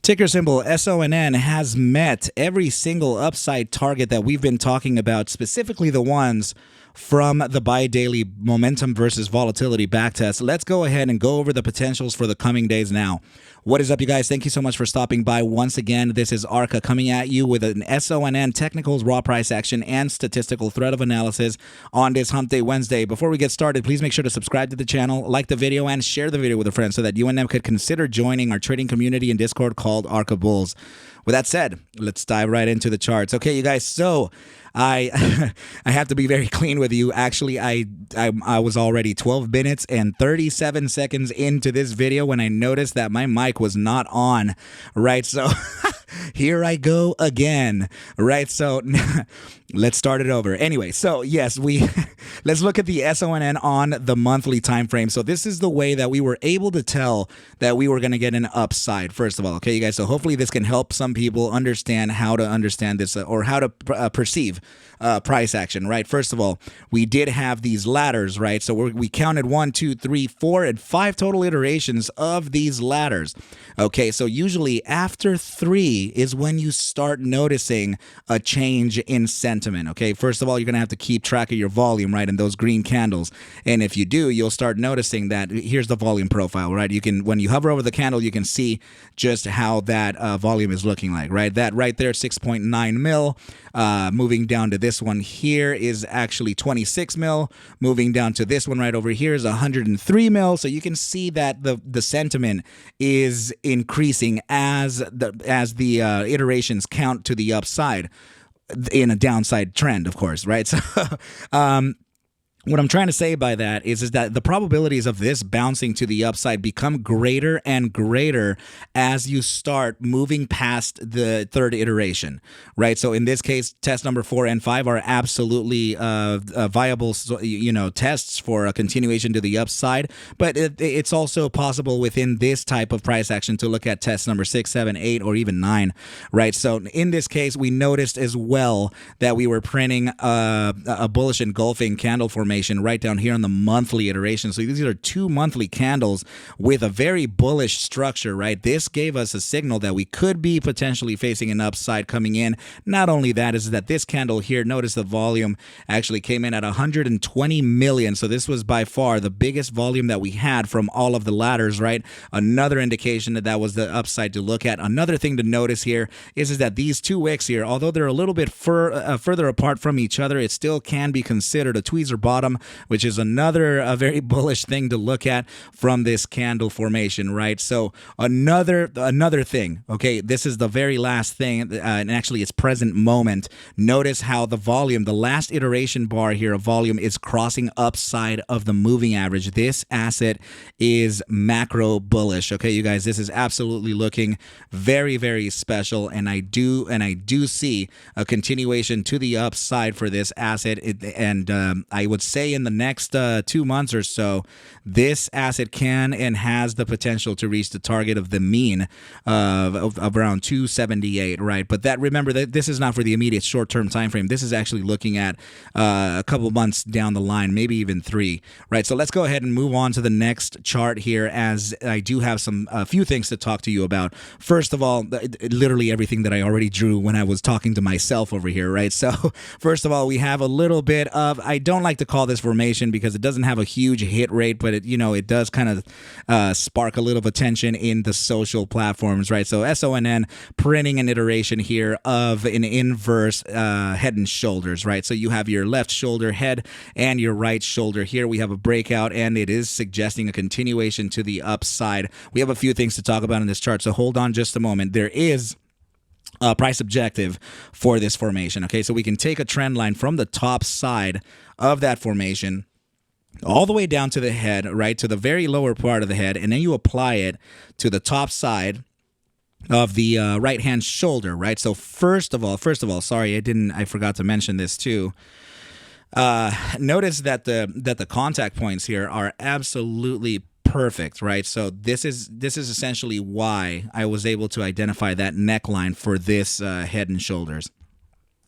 Ticker symbol SONN has met every single upside target that we've been talking about, specifically the ones from the bi-daily momentum versus volatility backtest. Let's go ahead and go over the potentials for the coming days now. What is up, you guys? Thank you so much for stopping by once again. This is ARCa coming at you with an SONN technicals, raw price action, and statistical thread of analysis on this Hump Day Wednesday. Before we get started, please make sure to subscribe to the channel, like the video, and share the video with a friend so that you and them could consider joining our trading community in Discord called ARCa Bulls. With that said, let's dive right into the charts. Okay, you guys, so I I have to be very clean with you. Actually, I was already 12 minutes and 37 seconds into this video when I noticed that my mic was not on, right? So here I go again, right? So let's start it over. Anyway, so yes, let's look at the SONN on the monthly time frame. So this is the way that we were able to tell that we were going to get an upside, first of all. Okay, you guys, so hopefully this can help some people understand how to understand this or how to perceive price action, right? First of all, we did have these ladders, right? So we counted 1, 2, 3, 4, and 5 total iterations of these ladders. Okay, so usually after 3 is when you start noticing a change in sentiment. Okay, first of all, you're gonna have to keep track of your volume, right, and those green candles. And if you do, you'll start noticing that here's the volume profile, right? You can, when you hover over the candle, you can see just how that volume is looking like, right? That right there, 6.9 mil. Moving down to this one here is actually 26 mil. Moving down to this one right over here is 103 mil. So you can see that the sentiment is increasing as the iterations count to the upside in a downside trend, of course, right? So what I'm trying to say by that is that the probabilities of this bouncing to the upside become greater and greater as you start moving past the third iteration, right? So in this case, test number 4 and 5 are absolutely viable, tests for a continuation to the upside. But it's also possible within this type of price action to look at test number 6, 7, 8, or even 9, right? So in this case, we noticed as well that we were printing a bullish engulfing candle formation right down here on the monthly iteration. So these are 2 monthly candles with a very bullish structure, right? This gave us a signal that we could be potentially facing an upside coming in. Not only that, is that this candle here, notice the volume actually came in at 120 million. So this was by far the biggest volume that we had from all of the ladders, right? Another indication that was the upside to look at. Another thing to notice here is that these 2 wicks here, although they're a little bit further apart from each other, it still can be considered a tweezer bottom, which is another very bullish thing to look at from this candle formation, right? So another thing, okay, this is the very last thing, and actually it's present moment. Notice how the volume, the last iteration bar here of volume, is crossing upside of the moving average. This asset is macro bullish, okay, you guys. This is absolutely looking very, very special, and I do see a continuation to the upside for this asset. I would say in the next 2 months or so, this asset can and has the potential to reach the target of the mean of around 278, right? But that, remember that this is not for the immediate short-term time frame. This is actually looking at a couple months down the line, maybe even 3, right? So let's go ahead and move on to the next chart here, as I do have a few things to talk to you about. First of all, literally everything that I already drew when I was talking to myself over here, right? So first of all, we have a little bit of, I don't like to call this formation because it doesn't have a huge hit rate, but it does kind of spark a little attention in the social platforms, right? So SONN printing an iteration here of an inverse head and shoulders, right? So you have your left shoulder head and your right shoulder here. We have a breakout, and it is suggesting a continuation to the upside. We have a few things to talk about in this chart, so hold on just a moment. There is a price objective for this formation, okay? So we can take a trend line from the top side of that formation all the way down to the head, right, to the very lower part of the head, and then you apply it to the top side of the right hand shoulder, right? So first of all, sorry, I forgot to mention this too. Notice that the contact points here are absolutely perfect, right? So this is essentially why I was able to identify that neckline for this head and shoulders.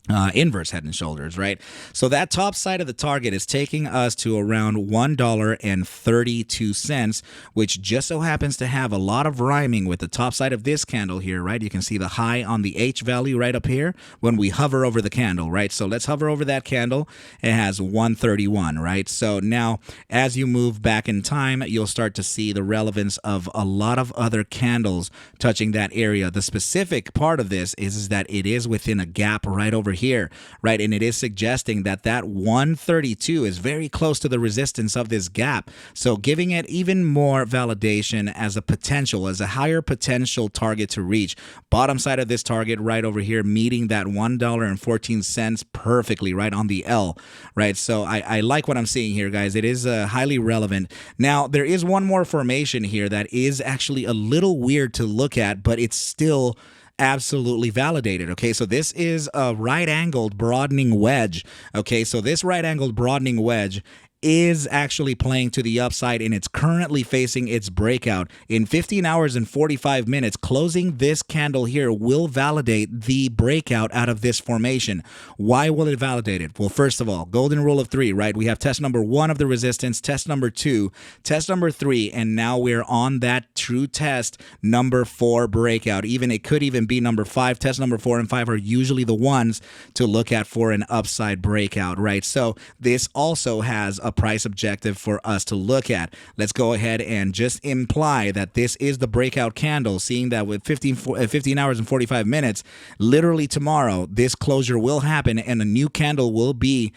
inverse head and shoulders, right? So that top side of the target is taking us to around $1.32, which just so happens to have a lot of rhyming with the top side of this candle here, right? You can see the high on the H value right up here when we hover over the candle, right? So let's hover over that candle. It has 131, right? So now as you move back in time, you'll start to see the relevance of a lot of other candles touching that area. The specific part of this is that it is within a gap right over here, right? And it is suggesting that that 132 is very close to the resistance of this gap. So giving it even more validation as a potential, as a higher potential target to reach. Bottom side of this target right over here, meeting that $1.14 perfectly, right on the L, right? So I like what I'm seeing here, guys. It is highly relevant. Now, there is one more formation here that is actually a little weird to look at, but it's still absolutely validated. Okay, so this is a right-angled broadening wedge. Okay, so this right-angled broadening wedge is actually playing to the upside, and it's currently facing its breakout. In 15 hours and 45 minutes, closing this candle here will validate the breakout out of this formation. Why will it validate it? Well, first of all, golden rule of three, right? We have test number 1 of the resistance, test number 2, test number 3, and now we're on that true test number 4 breakout. It could even be number 5. Test number 4 and 5 are usually the ones to look at for an upside breakout, right? So this also has a price objective for us to look at. Let's go ahead and just imply that this is the breakout candle, seeing that with 15 hours and 45 minutes, literally tomorrow, this closure will happen and a new candle will be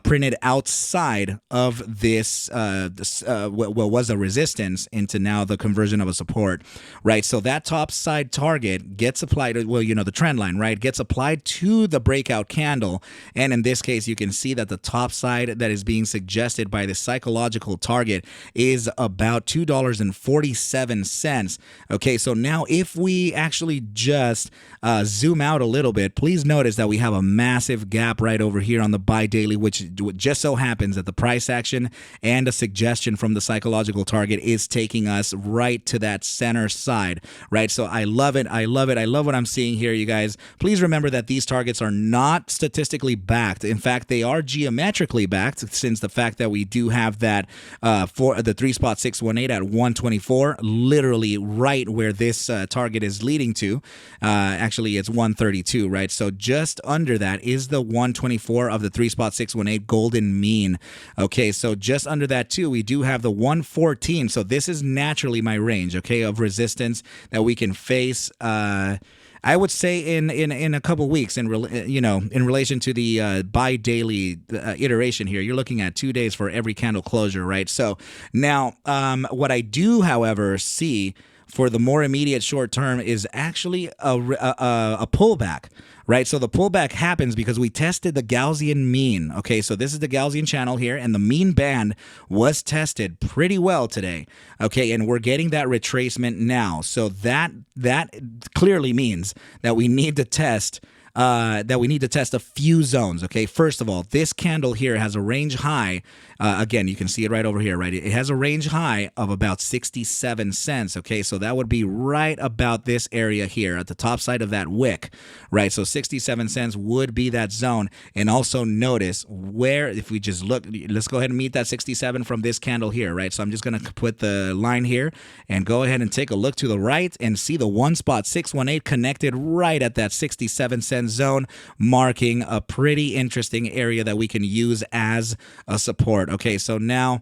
printed outside of this, what was a resistance into now the conversion of a support, right? So that top side target gets applied, well, you know, the trend line, right, gets applied to the breakout candle. And in this case, you can see that the top side that is being suggested by the psychological target is about $2.47. Okay, so now if we actually just zoom out a little bit, please notice that we have a massive gap right over here on the buy daily, which just so happens that the price action and a suggestion from the psychological target is taking us right to that center side, right? So I love it. I love it. I love what I'm seeing here, you guys. Please remember that these targets are not statistically backed. In fact, they are geometrically backed, since the fact that we do have that for the 3-spot 618 at 124, literally right where this target is leading to. Actually, it's 132, right? So just under that is the 124 of the 3-spot 618 golden mean. Okay, so just under that too, we do have the 114. So this is naturally my range, okay, of resistance that we can face. I would say in a couple weeks, in relation to the buy daily iteration here, you're looking at 2 days for every candle closure, right? So now, what I do, however, see for the more immediate short term is actually a pullback, right? So the pullback happens because we tested the Gaussian mean. Okay, so this is the Gaussian channel here, and the mean band was tested pretty well today. Okay, and we're getting that retracement now. So that clearly means that we need to test a few zones. Okay, first of all, this candle here has a range high. Again, you can see it right over here, right? It has a range high of about 67 cents. Okay, so that would be right about this area here at the top side of that wick, right? So 67 cents would be that zone. And also notice where, if we just look, let's go ahead and meet that 67 from this candle here, right? So I'm just going to put the line here and go ahead and take a look to the right and see the 1-spot 618 connected right at that 67 cent zone, marking a pretty interesting area that we can use as a support. Okay, so now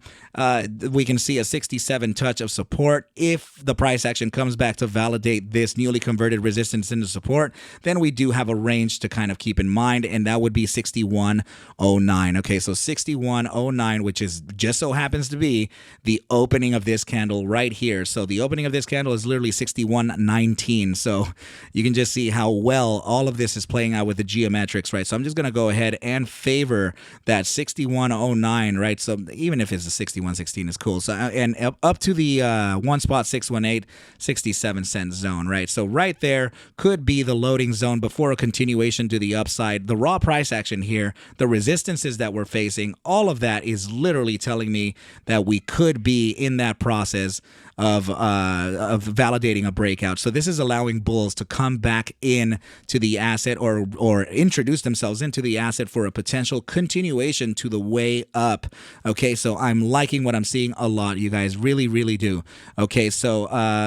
we can see a 67 touch of support. If the price action comes back to validate this newly converted resistance into support, then we do have a range to kind of keep in mind, and that would be 61.09. Okay, so 61.09, which is just so happens to be the opening of this candle right here. So the opening of this candle is literally 61.19. So you can just see how well all of this is playing out with the geometrics, right? So I'm just going to go ahead and favor that 61.09, right? So even if it's a 61.16 is cool. So and up to the 1-spot 618, 67 cent zone, right? So right there could be the loading zone before a continuation to the upside. The raw price action here, the resistances that we're facing, all of that is literally telling me that we could be in that process of validating a breakout. So this is allowing bulls to come back in to the asset or introduce themselves into the asset for a potential continuation to the way up. Okay, so I'm liking what I'm seeing a lot, you guys. Really do. Okay, so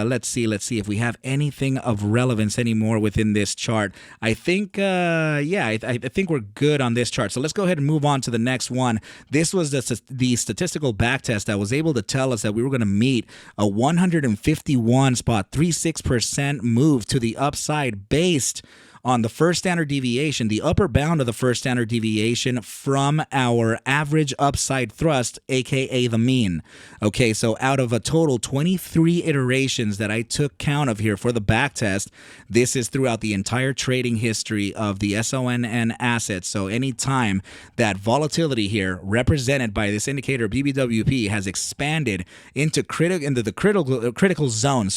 let's see if we have anything of relevance anymore within this chart. I think I think we're good on this chart. So let's go ahead and move on to the next one. This was the statistical backtest that was able to tell us that we were going to meet a 151.36% move to the upside based on the first standard deviation, the upper bound of the first standard deviation from our average upside thrust, aka the mean. Okay, so out of a total 23 iterations that I took count of here for the backtest, this is throughout the entire trading history of the SONN assets. So any time that volatility here, represented by this indicator BBWP, has expanded into the critical zone,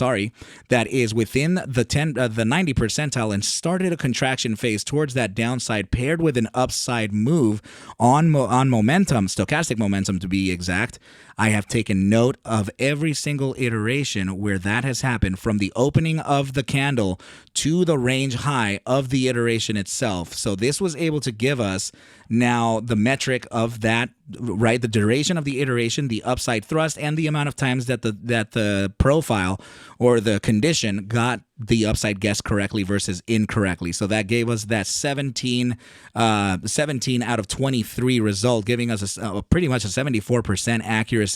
that is within the 90 percentile and started a contraction phase towards that downside paired with an upside move on momentum, stochastic momentum to be exact, I have taken note of every single iteration where that has happened from the opening of the candle to the range high of the iteration itself. So this was able to give us now the metric of that, right? The duration of the iteration, the upside thrust, and the amount of times that the profile or the condition got the upside guess correctly versus incorrectly. So that gave us that 17 out of 23 result, giving us pretty much a 74% accuracy.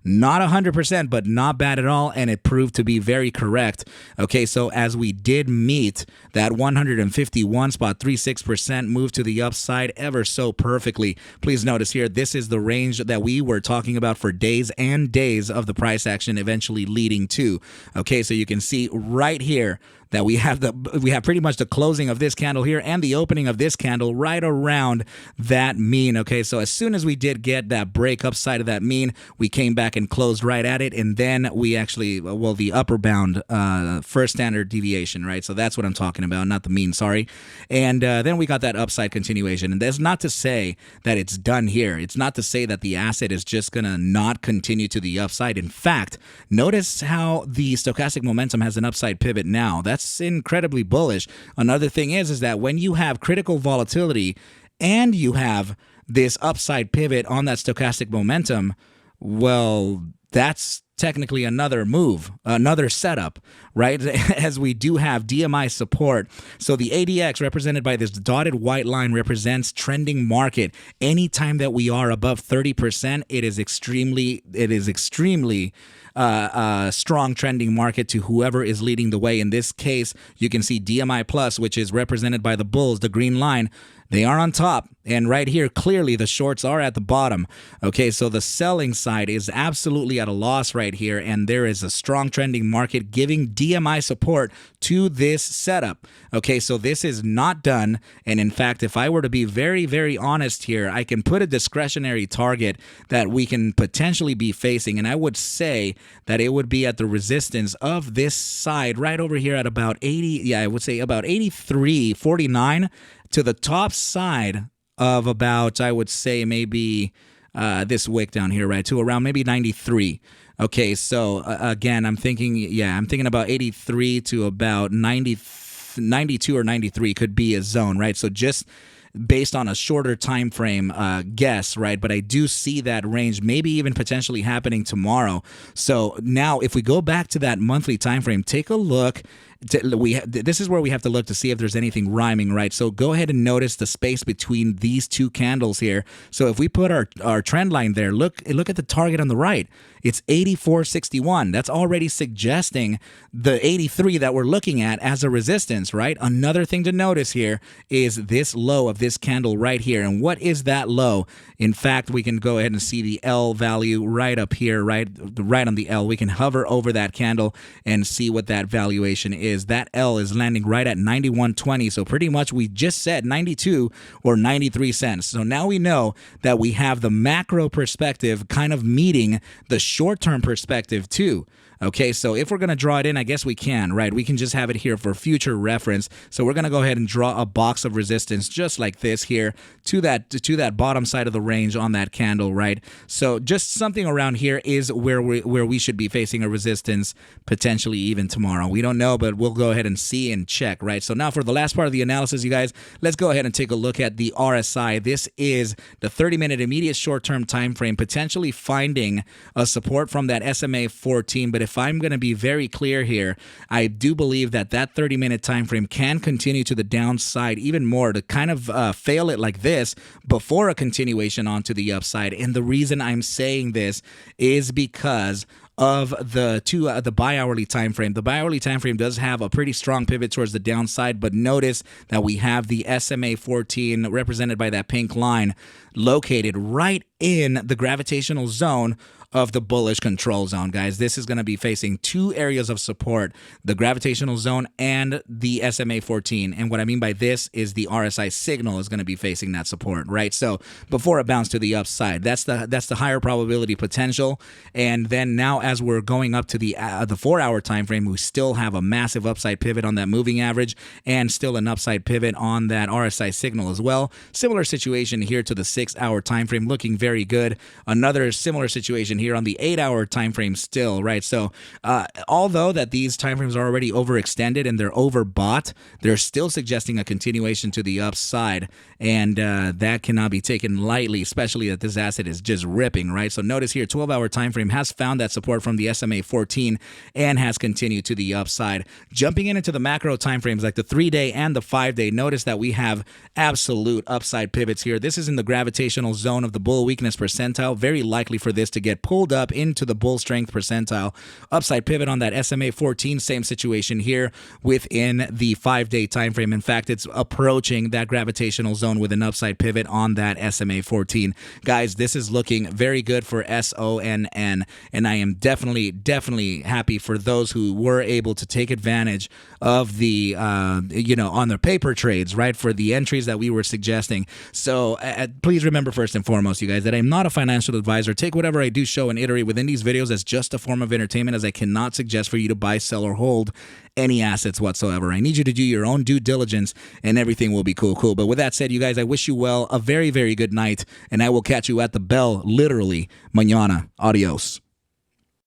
Not 100%, but not bad at all, and it proved to be very correct. Okay, so as we did meet that 151.36% move to the upside ever so perfectly. Please notice here, this is the range that we were talking about for days and days of the price action eventually leading to. Okay, so you can see right here that we have pretty much the closing of this candle here and the opening of this candle right around that mean. Okay, so as soon as we did get that break upside of that mean, we came back and closed right at it, and then we actually, the upper bound first standard deviation, right? So that's what I'm talking about, not the mean, sorry. And then we got that upside continuation, and that's not to say that it's done here. It's not to say that the asset is just gonna not continue to the upside. In fact, notice how the stochastic momentum has an upside pivot now. That's incredibly bullish. Another thing is that when you have critical volatility and you have this upside pivot on that stochastic momentum, well, that's technically another move, another setup, right? As we do have DMI support. So the ADX, represented by this dotted white line, represents trending market. Anytime that we are above 30%, it is extremely strong trending market to whoever is leading the way. In this case, you can see DMI plus, which is represented by the bulls, the green line. They are on top, and right here, clearly the shorts are at the bottom. Okay, so the selling side is absolutely at a loss right here, and there is a strong trending market giving DMI support to this setup. Okay, so this is not done, and in fact, if I were to be very, very honest here, I can put a discretionary target that we can potentially be facing, and I would say that it would be at the resistance of this side right over here at about 80, I would say about 83.49 to the top side of about, I would say maybe this wick down here, right, to around maybe 93. Okay, so again, I'm thinking about 83 to about 92 or 93 could be a zone, right? So just based on a shorter time frame guess, right? But I do see that range maybe even potentially happening tomorrow. So now if we go back to that monthly time frame, take a look. This is where we have to look to see if there's anything rhyming, right? So go ahead and notice the space between these two candles here. So if we put our trend line there, look at the target on the right. It's 84.61. That's already suggesting the 83 that we're looking at as a resistance, right? Another thing to notice here is this low of this candle right here. And what is that low? In fact, we can go ahead and see the L value right up here, right on the L. We can hover over that candle and see what that valuation is. That L is landing right at 91.20. So pretty much we just said 92 or 93 cents. So now we know that we have the macro perspective kind of meeting the short-term perspective too. Okay, so if we're going to draw it in, I guess we can, right? We can just have it here for future reference. So we're going to go ahead and draw a box of resistance just like this here to that bottom side of the range on that candle, right? So just something around here is where we should be facing a resistance potentially even tomorrow. We don't know, but we'll go ahead and see and check, right? So now for the last part of the analysis, you guys, let's go ahead and take a look at the RSI. This is the 30-minute immediate short-term time frame, potentially finding a support from that SMA 14. But if I'm going to be very clear here, I do believe that 30-minute time frame can continue to the downside even more, to kind of fail it like this before a continuation onto the upside. And the reason I'm saying this is because of the bi-hourly time frame. The bi-hourly time frame does have a pretty strong pivot towards the downside, but notice that we have the SMA 14 represented by that pink line located right in the gravitational zone of the bullish control zone, guys. This is going to be facing two areas of support, the gravitational zone and the SMA 14. And what I mean by this is the RSI signal is going to be facing that support, right? So before it bounced to the upside, that's the higher probability potential. And then now as we're going up to the 4-hour time frame, we still have a massive upside pivot on that moving average and still an upside pivot on that RSI signal as well. Similar situation here to the 6-hour time frame, looking very good. Another similar situation here on the 8-hour time frame still, right? So although that these time frames are already overextended and they're overbought, they're still suggesting a continuation to the upside, and that cannot be taken lightly, especially that this asset is just ripping, right? So notice here, 12-hour time frame has found that support from the SMA 14 and has continued to the upside. Jumping into the macro time frames like the 3-day and the 5-day, notice that we have absolute upside pivots here. This is in the gravitational zone of the bull weakness percentile. Very likely for this to get pulled up into the bull strength percentile. Upside pivot on that SMA 14, same situation here within the 5-day time frame. In fact, it's approaching that gravitational zone with an upside pivot on that SMA 14. Guys, this is looking very good for SONN, and I am definitely happy for those who were able to take advantage of the on their paper trades, right, for the entries that we were suggesting. So please remember, first and foremost, you guys, that I'm not a financial advisor. Take whatever I do show and iterate within these videos as just a form of entertainment, as I cannot suggest for you to buy, sell, or hold any assets whatsoever. I need you to do your own due diligence and everything will be cool. But with that said, you guys, I wish you well, a very good night, and I will catch you at the bell literally mañana. Adios.